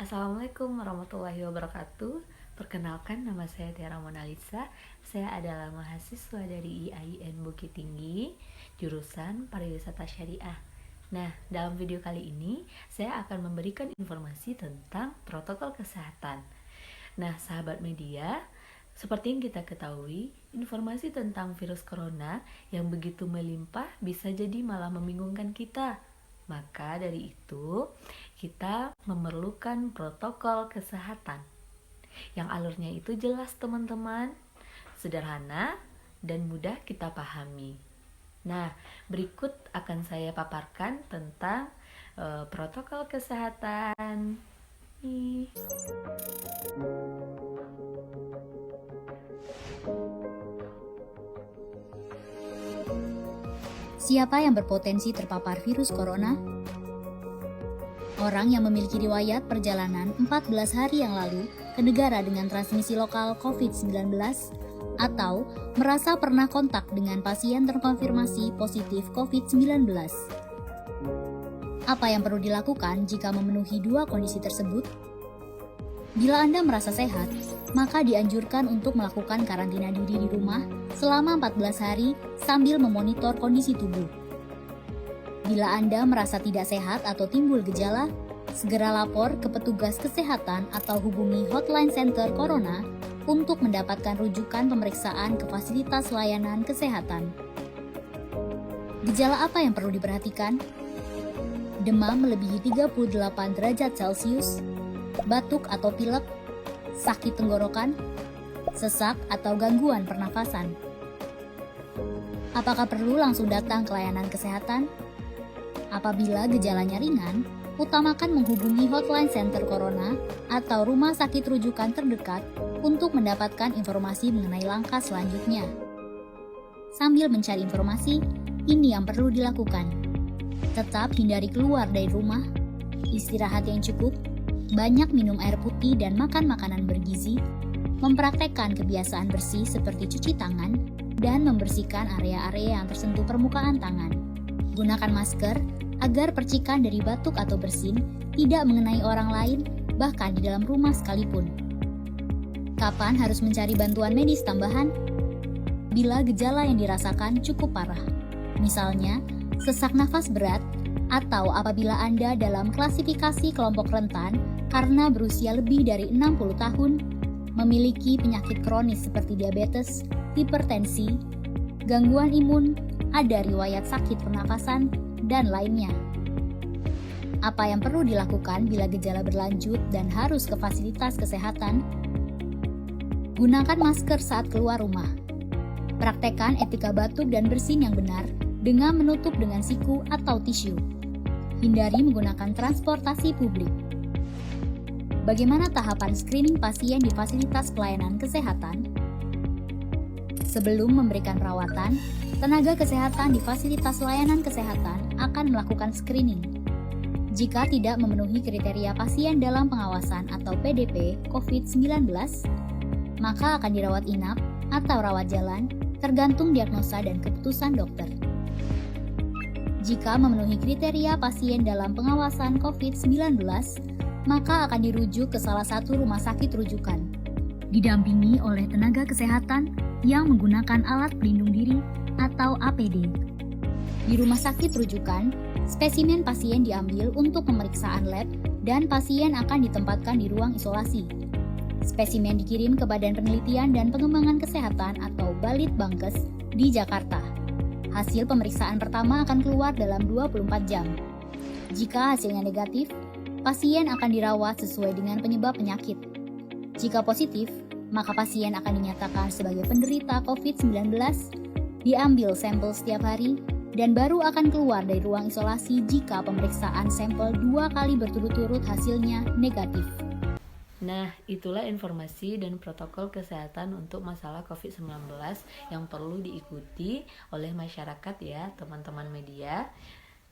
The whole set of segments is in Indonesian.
Assalamualaikum warahmatullahi wabarakatuh. Perkenalkan, nama saya Tiara Monalisa. Saya adalah mahasiswa dari IAIN Bukit Tinggi, jurusan Pariwisata Syariah. Nah, dalam video kali ini saya akan memberikan informasi tentang protokol kesehatan. Nah, sahabat media, seperti yang kita ketahui, informasi tentang virus corona yang begitu melimpah bisa jadi malah membingungkan kita. Maka dari itu, kita memerlukan protokol kesehatan yang alurnya itu jelas, teman-teman, sederhana dan mudah kita pahami. Nah, berikut akan saya paparkan tentang protokol kesehatan. Siapa yang berpotensi terpapar virus corona? Orang yang memiliki riwayat perjalanan 14 hari yang lalu ke negara dengan transmisi lokal COVID-19 atau merasa pernah kontak dengan pasien terkonfirmasi positif COVID-19. Apa yang perlu dilakukan jika memenuhi dua kondisi tersebut? Bila Anda merasa sehat, maka dianjurkan untuk melakukan karantina diri di rumah selama 14 hari sambil memonitor kondisi tubuh. Bila Anda merasa tidak sehat atau timbul gejala, segera lapor ke petugas kesehatan atau hubungi hotline center Corona untuk mendapatkan rujukan pemeriksaan ke fasilitas layanan kesehatan. Gejala apa yang perlu diperhatikan? Demam melebihi 38 derajat Celcius, batuk atau pilek, sakit tenggorokan, sesak atau gangguan pernafasan. Apakah perlu langsung datang ke layanan kesehatan? Apabila gejalanya ringan, utamakan menghubungi hotline center Corona atau rumah sakit rujukan terdekat untuk mendapatkan informasi mengenai langkah selanjutnya. Sambil mencari informasi, ini yang perlu dilakukan. Tetap hindari keluar dari rumah, istirahat yang cukup, banyak minum air putih dan makan makanan bergizi, mempraktekkan kebiasaan bersih seperti cuci tangan, dan membersihkan area-area yang tersentuh permukaan tangan. Gunakan masker agar percikan dari batuk atau bersin tidak mengenai orang lain, bahkan di dalam rumah sekalipun. Kapan harus mencari bantuan medis tambahan? Bila gejala yang dirasakan cukup parah, misalnya sesak nafas berat, atau apabila Anda dalam klasifikasi kelompok rentan karena berusia lebih dari 60 tahun, memiliki penyakit kronis seperti diabetes, hipertensi, gangguan imun, ada riwayat sakit pernafasan, dan lainnya. Apa yang perlu dilakukan bila gejala berlanjut dan harus ke fasilitas kesehatan? Gunakan masker saat keluar rumah. Praktekkan etika batuk dan bersin yang benar dengan menutup dengan siku atau tisu. Hindari menggunakan transportasi publik. Bagaimana tahapan screening pasien di fasilitas pelayanan kesehatan? Sebelum memberikan perawatan, tenaga kesehatan di fasilitas layanan kesehatan akan melakukan screening. Jika tidak memenuhi kriteria pasien dalam pengawasan atau PDP COVID-19, maka akan dirawat inap atau rawat jalan, tergantung diagnosa dan keputusan dokter. Jika memenuhi kriteria pasien dalam pengawasan COVID-19, maka akan dirujuk ke salah satu rumah sakit rujukan, didampingi oleh tenaga kesehatan yang menggunakan alat pelindung diri atau APD. Di rumah sakit rujukan, spesimen pasien diambil untuk pemeriksaan lab dan pasien akan ditempatkan di ruang isolasi. Spesimen dikirim ke Badan Penelitian dan Pengembangan Kesehatan atau Balitbangkes di Jakarta. Hasil pemeriksaan pertama akan keluar dalam 24 jam. Jika hasilnya negatif, pasien akan dirawat sesuai dengan penyebab penyakit. Jika positif, maka pasien akan dinyatakan sebagai penderita COVID-19, diambil sampel setiap hari, dan baru akan keluar dari ruang isolasi jika pemeriksaan sampel 2 kali berturut-turut hasilnya negatif. Nah, itulah informasi dan protokol kesehatan untuk masalah COVID-19 yang perlu diikuti oleh masyarakat ya, teman-teman media.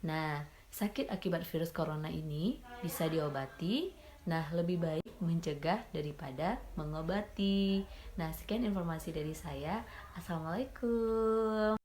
Nah, sakit akibat virus corona ini bisa diobati. Nah, lebih baik mencegah daripada mengobati. Nah, sekian informasi dari saya. Assalamualaikum.